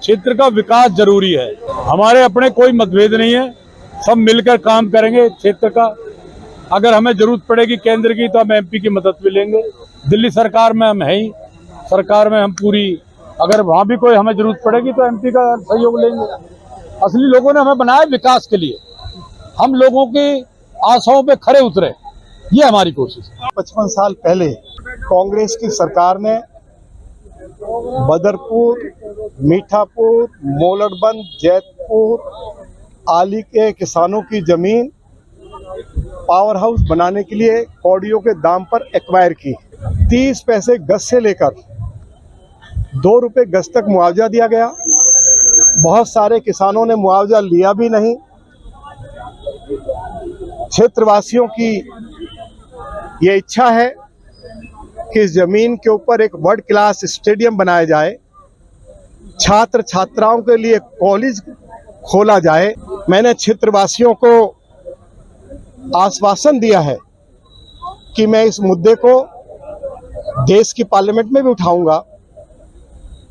क्षेत्र का विकास जरूरी है। हमारे अपने कोई मतभेद नहीं है, सब मिलकर काम करेंगे क्षेत्र का। अगर हमें जरूरत पड़ेगी केंद्र की तो हम एमपी की मदद भी लेंगे। दिल्ली सरकार में हम हैं ही, सरकार में हम पूरी, अगर वहाँ भी कोई हमें जरूरत पड़ेगी तो एमपी का सहयोग लेंगे। असली लोगों ने हमें बनाया विकास के लिए, हम लोगों की आशाओं पे खरे उतरे, ये हमारी कोशिश है। 55 साल पहले कांग्रेस की सरकार ने बदरपुर, मीठापुर, मोलड़बंद, जैतपुर आदि के किसानों की जमीन पावर हाउस बनाने के लिए कौड़ियों के दाम पर एक्वायर की। 30 पैसे गज से लेकर 2 रुपए गज तक मुआवजा दिया गया। बहुत सारे किसानों ने मुआवजा लिया भी नहीं। क्षेत्रवासियों की ये इच्छा है कि इस जमीन के ऊपर एक वर्ल्ड क्लास स्टेडियम बनाया जाए, छात्र छात्राओं के लिए कॉलेज खोला जाए। मैंने क्षेत्रवासियों को आश्वासन दिया है कि मैं इस मुद्दे को देश की पार्लियामेंट में भी उठाऊंगा।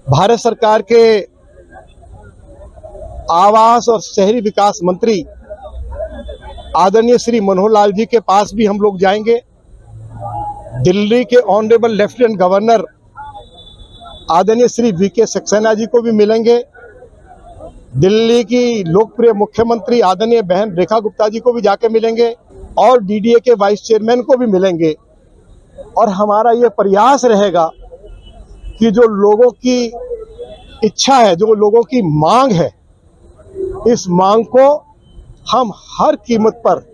भारत सरकार के आवास और शहरी विकास मंत्री आदरणीय श्री मनोहर लाल जी के पास भी हम लोग जाएंगे। दिल्ली के ऑनरेबल लेफ्टिनेंट गवर्नर आदरणीय श्री वीके सक्सेना जी को भी मिलेंगे। दिल्ली की लोकप्रिय मुख्यमंत्री आदरणीय बहन रेखा गुप्ता जी को भी जाके मिलेंगे और डीडीए के वाइस चेयरमैन को भी मिलेंगे। और हमारा ये प्रयास रहेगा कि जो लोगों की इच्छा है, जो लोगों की मांग है, इस मांग को हम हर कीमत पर,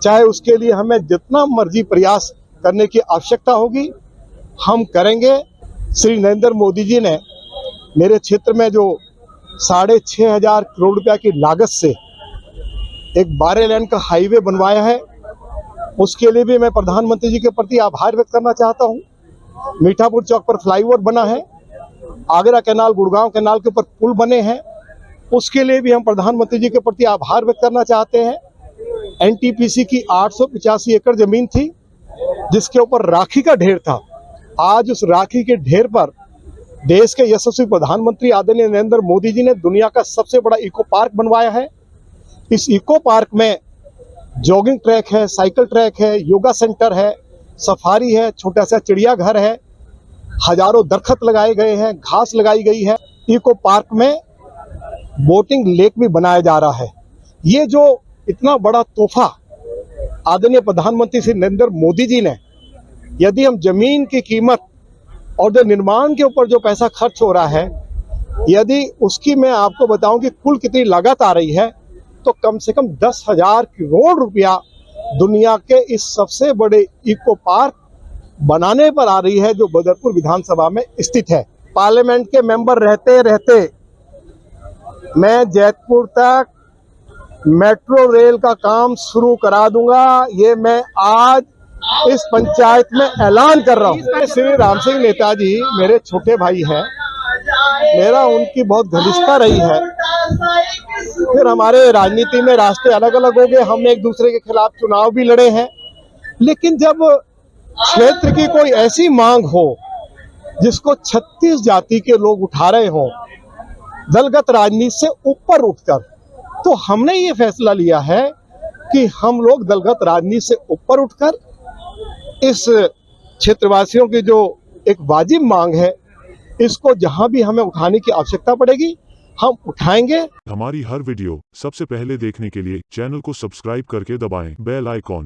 चाहे उसके लिए हमें जितना मर्जी प्रयास करने की आवश्यकता होगी, हम करेंगे। श्री नरेंद्र मोदी जी ने मेरे क्षेत्र में जो 6,500 करोड़ रुपया की लागत से एक 12 लेन का हाईवे बनवाया है, उसके लिए भी मैं प्रधानमंत्री जी के प्रति आभार व्यक्त करना चाहता हूं। मीठापुर चौक पर फ्लाईओवर बना है, आगरा कैनाल, गुड़गांव कैनाल के ऊपर पुल बने हैं, उसके लिए भी हम प्रधानमंत्री जी के प्रति आभार व्यक्त करना चाहते हैं। एनटीपीसी की 885 एकड़ जमीन थी जिसके ऊपर राखी का ढेर था। आज उस राखी के ढेर पर देश के यशस्वी प्रधानमंत्री आदरणीय नरेंद्र मोदी जी ने दुनिया का सबसे बड़ा इको पार्क बनवाया है। इस इको पार्क में जॉगिंग ट्रैक है, साइकिल ट्रैक है, योगा सेंटर है, सफारी है, छोटा सा चिड़ियाघर है, हजारों दरख्त लगाए गए हैं, घास लगाई गई है। इको पार्क में बोटिंग लेक भी बनाया जा रहा है। ये जो इतना बड़ा तोहफा आदरणीय प्रधानमंत्री श्री नरेंद्र मोदी जी ने, यदि हम जमीन की कीमत और जो निर्माण के ऊपर जो पैसा खर्च हो रहा है, यदि उसकी मैं आपको बताऊं कि कुल कितनी लागत आ रही है, तो कम से कम 10,000 करोड़ रुपया दुनिया के इस सबसे बड़े इको पार्क बनाने पर आ रही है, जो बदरपुर विधानसभा में स्थित है। पार्लियामेंट के मेंबर रहते रहते मैं जैतपुर तक मेट्रो रेल का काम शुरू करा दूंगा। ये मैं आज इस पंचायत में ऐलान कर रहा हूँ। श्री राम सिंह नेताजी मेरे छोटे भाई हैं, मेरा उनकी बहुत घनिष्ठता रही है। फिर हमारे राजनीति में रास्ते अलग अलग हो गए, हम एक दूसरे के खिलाफ चुनाव भी लड़े हैं। लेकिन जब क्षेत्र की कोई ऐसी मांग हो जिसको 36 जाति के लोग उठा रहे हों दलगत राजनीति से ऊपर उठकर, तो हमने ये फैसला लिया है कि हम लोग दलगत राजनीति से ऊपर उठकर इस क्षेत्रवासियों की जो एक वाजिब मांग है, इसको जहां भी हमें उठाने की आवश्यकता पड़ेगी हम उठाएंगे। हमारी हर वीडियो सबसे पहले देखने के लिए चैनल को सब्सक्राइब करके दबाएं बेल आइकॉन।